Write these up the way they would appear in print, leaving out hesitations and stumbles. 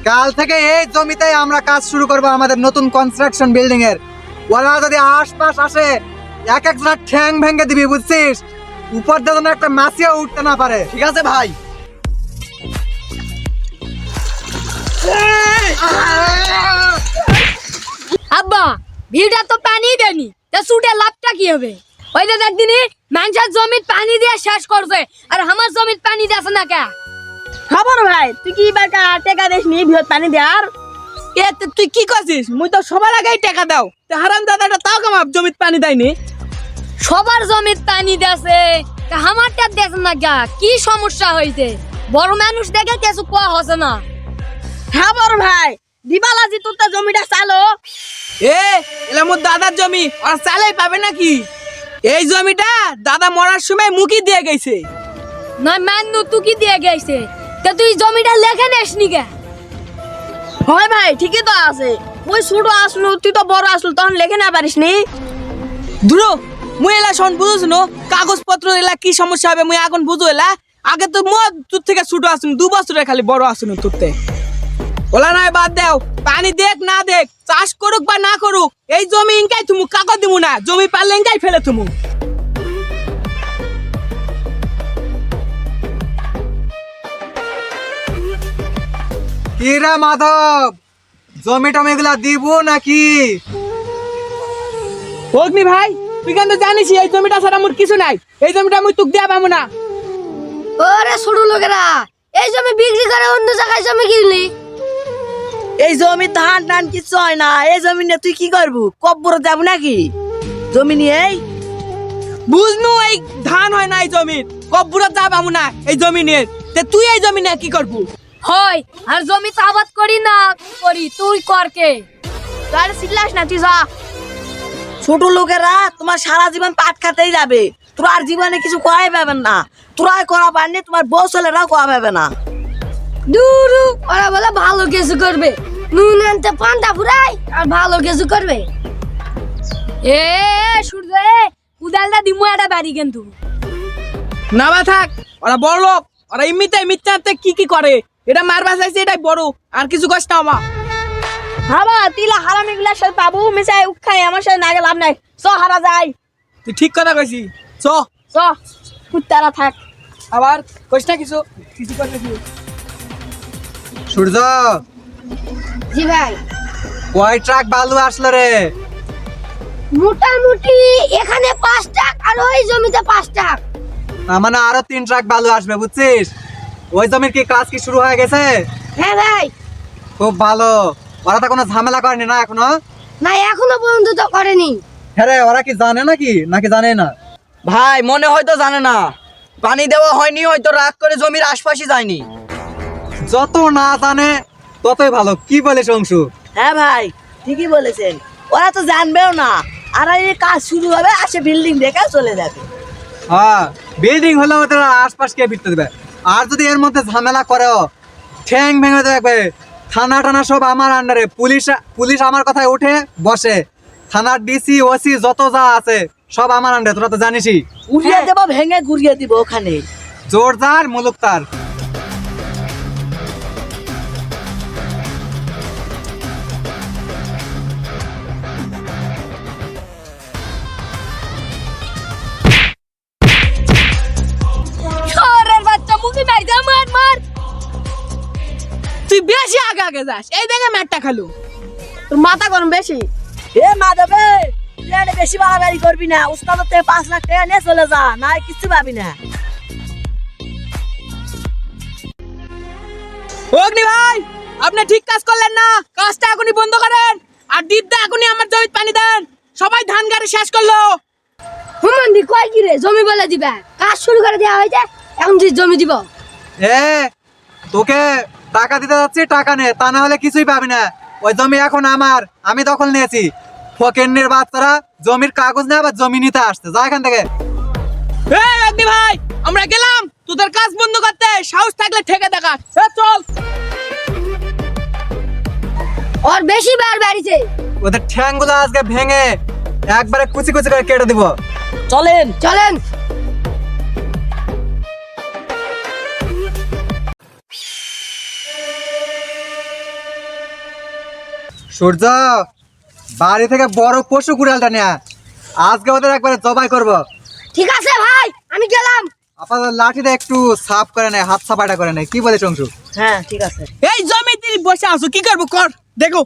কাল থেকে এই জমিতে আমরা কাজ শুরু করব আমাদের নতুন কনস্ট্রাকশন বিল্ডিং এর। ওরা যদি আশপাশ আসে এক একজনা ঠ্যাং ভেঙে দিবি, বুঝছিস? উপর দিয়ে যেন একটা মাছিও উঠতে না পারে। ঠিক আছে ভাই। আব্বা ভিড়টা তো পানি দেনি, তা সুটে লাভটা কি হবে? ওই যে একদিনই মানুষের জমির পানি দিয়ে শেষ করছে, আর আমার জমির পানি দিয়েছে না কে? খবর ভাই, তুই কি বাকা টাকা দেস নি ভিড় পানি দেয়ার? এ তুই কি করছিস? মুই তো সবার আগেই টাকা দাও, তে হারাম দাদাটা তাও কামাব জমিত পানি দেয়নি। সবার জমির পানি দিয়েছে, তা আমারটা দিয়েছে না কে? কি সমস্যা হয়েছে? বড় মানুষ দেখে কিছু কোয়া হচ্ছে না। খবর ভাই, দিবালাজি তোর জমিটা চালো। এলা মোর দাদার জমি, আর চালাই পাবে নাকি? এই জমিটা দাদা মরার সময় মুখি দিয়ে গেছে। নয় মান্নু তুই দিয়ে গেছে, তা তুই জমিটা লেখে নেস নি কে? হয় ভাই, ঠিকই তো আছে। ওই ছোট আসলু, তুই তো বড় আসলু, তখন লেখে না পারিস নি। ধুরো, মুই এলা শোন বুঝুস নো, কাগজপত্র এলা কি সমস্যা হবে মুই এখন বুঝো। এলা আগে তো মুই তোর থেকে ছোট আসুন, 2 বছরে খালি বড় আসুন তোরতে। ওলা নয় বাদ দেও, পানি দেখ না দেখ, চাষ করুক বা না করুক, এই জমি ইনকাই তুমি কাগজ দিমু না, জমি পারলে ইনকাই ফেলে তুমি। কি রে মাধব, জমি টমি এগুলা দিব নাকি? অগ্নি ভাই, তুই কিন্তু জানিস এই জমিটা ছাড়া মোর কিছু নাই, এই জমিটা মুই তোকে দেয়া পাবো না। ওরে ছোট লোকেরা, এই জমি বিক্রি করে অন্য জায়গায় জমি কিনলি। এই জমি ধান টান কিছু হয় না। এই জমি নিয়ে তুই কি করবু? কব্বর যাবো নাকি জমি নিয়ে? বুঝনু এই ধান হয় না এই জমির, কব্বুরা যা পাবো না এই জমি নিয়ে। তে তুই এই জমি নিয়ে কি করবু? হয় আর জমি আবাদ করি না করি, তুই কর কে? তার সিল্লাস না, তুই যা। ছোট লোকেরা তোমার সারা জীবন পাট খাতেই যাবে, তোরা আর জীবনে কিছু করাই পাবেন না। তোরাই করা পারনি, তোমার বউ ছেলেরাও করা পাবে না। দুরু ওরা বলে ভালো কিছু করবে, নুন আনতে পান্তা ফুরাই আর ভালো কিছু করবে। এ সূর্য, কুদালটা দিমু একটা বাড়ি কিন্তু। না বা থাক, ওরা বড় লোক, ওরা এমনিতে মিথ্যাতে কি করে, এটা মারবা চাইছে, এটাই বড়, আর কিছু কষ্ট আমার। হাবা তিলা হারামি গুলা সাথে পাবো মিশাই উখাই, আমার সাথে না গেলাম নাই। চ হারা যাই। তুই ঠিক কথা কইছি, চ চ কুত্তারা থাক। আবার কইস না কিছু কিছু কর নাকি। সূর্য, জি ভাই। কয় ট্রাক বালু আসলো রে? মোটামুটি এখানে 5 টাক আর ওই জমিতে 5 টাক। মানে আরো 3 ট্রাক বালু আসবে, বুঝছিস? ওই জমির কি কাজ কি শুরু হয়ে গেছে? হ্যাঁ ভাই। খুব ভালো। ওরা তো কোনো ঝামেলা করেনি না এখনো? না এখনো পর্যন্ত তো করেনি। হ্যাঁ রে, ওরা কি জানে নাকি জানে না? ভাই মনে হয়তো জানে না, পানি দেওয়া হয়নি, হয়তো রাগ করে জমির আশপাশে যায়নি। যত না জানে ততই ভালো। কি বলিস অংশু? হ্যাঁ ভাই, ঠিকই বলেছেন। ওরা তো জানবেও না, আর এই কাজ শুরু হবে, আসে বিল্ডিং দেখে চলে যাবে। হ্যাঁ, বিল্ডিং হলে ওদের আশপাশ কে ফিরতে দেবে? আর যদি এর মধ্যে ঝামেলা করো, ঠ্যাং ভেঙে দেবে। থানা টানা সব আমার আন্ডারে, পুলিশ আমার কথায় উঠে বসে। থানার ডিসি ওসি যত যা আছে সব আমার আন্ডারে, তোরা তো জানিসই। উড়িয়ে দেবো, ভেঙে ঘুরিয়ে দিব ওখানে। জোর যার মুলুক তার। শহরের বাচ্চা মুখে নাই যা, মার মার। তুই বেশি আগে আগে যাস, এই দেখে ম্যাটটা খালু। তোর মাথা গরম বেশি। এ মা দেবে, তুই আর বেশি বাড়াবাড়ি করবি না। উস্তাদ থেকে 5 লাখ টাকা নিয়ে চলে যা, না কিছু পাবি না। অগ্নি ভাই, আপনি ঠিক কাজ করলেন না, কাজটা এখনই বন্ধ করেন। আর দিদা এখনই আমার জমিতে পানি দেন। সবাই ধান গাড়ি শেষ করলো। হুমন্দি কয় কি রে, জমি বলে দিবা? কাজ শুরু করে দেওয়া হয়েছে, এখন তুই জমি দিব। এ তোকে টাকা দিতে যাচ্ছি, টাকা নে, তা না হলে কিছুই পাবি না। ওই জমি এখন আমার, আমি দখল নিয়েছি। ফকেন্নের বাচ্চারা জমির কাগজ নেই, আবার জমি নিতে আসছে। যা এখান থেকে। এই অগ্নি ভাই, আমরা গেলাম তোদের কাজ বন্ধ করতে, সাহস থাকলে ঠেকে দেখাস। চল। ওর বেশি বার বাড়িছে। ওদের ঠ্যাংগুলো আজকে ভেঙে একবারে কুচি কুচি করে কেটে দিব। চলেন চলেন। সূর্য, বাড়ি থেকে বড় পশু কুড়ালটা নেয়া, আজকে ওদের একবারে জবাই করব। ঠিক আছে ভাই, আমি গেলাম। আপনাদের লাঠিটা একটু সাফ করে নেয়, হাত সাফাটা করে নেয়, কি বলে চংশু? হ্যাঁ ঠিক আছে। এই জমিতে বসে আছো, কি করবো কর, দেখো।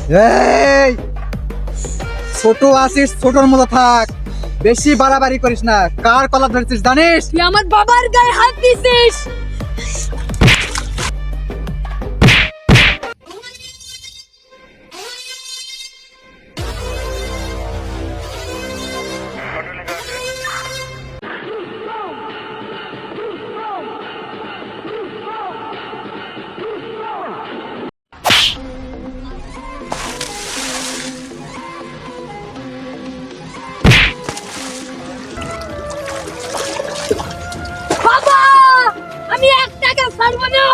এই ছোট আছিস, ছোটর মতো থাক, বেশি বাড়াবাড়ি করিস না। কার কলা ধরেছিস জানিস? তুই আমার বাবার গায়ে হাত দিছিস। বাবা, আমি এক টাকা ছাড়বো না।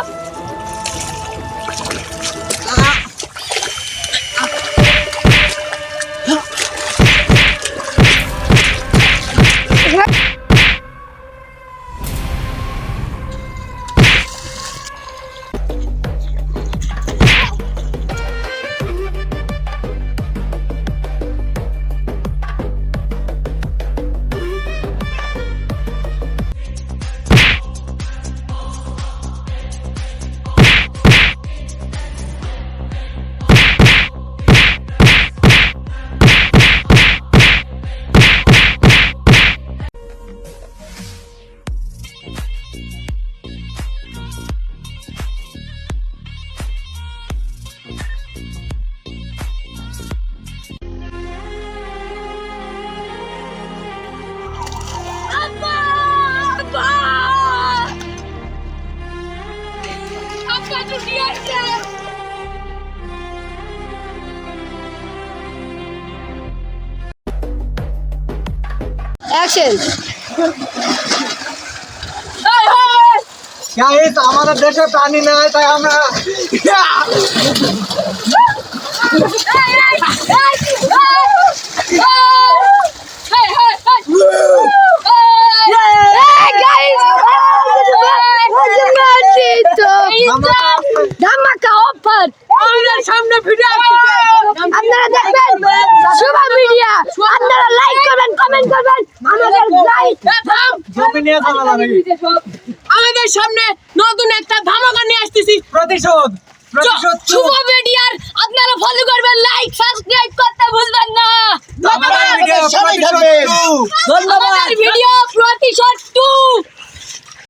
আব্বা! আব্বা! আব্বা ছুটি আসছে। অ্যাকশন। আমাদের দেশে প্রাণী নাই, তাই আমরা ধামাকা অফার আমাদের সামনে ভিডিও আসছে, আপনারা দেখবেন শুভ মিডিয়া। আপনারা লাইক করবেন, কমেন্ট করবেন, আমাদের লাইক জমি নিয়ে ঝামেলা নাকি? আমাদের সামনে নতুন একটা ধামাকা নিয়ে আসতেছি, প্রতিশোধ, প্রতিশোধ তো। শুভ মিডিয়ার আপনারা ফলো করবেন, লাইক সাবস্ক্রাইব করতে ভুলবেন না। আমাদের ভিডিও প্রতিশোধ তো। ধন্যবাদ।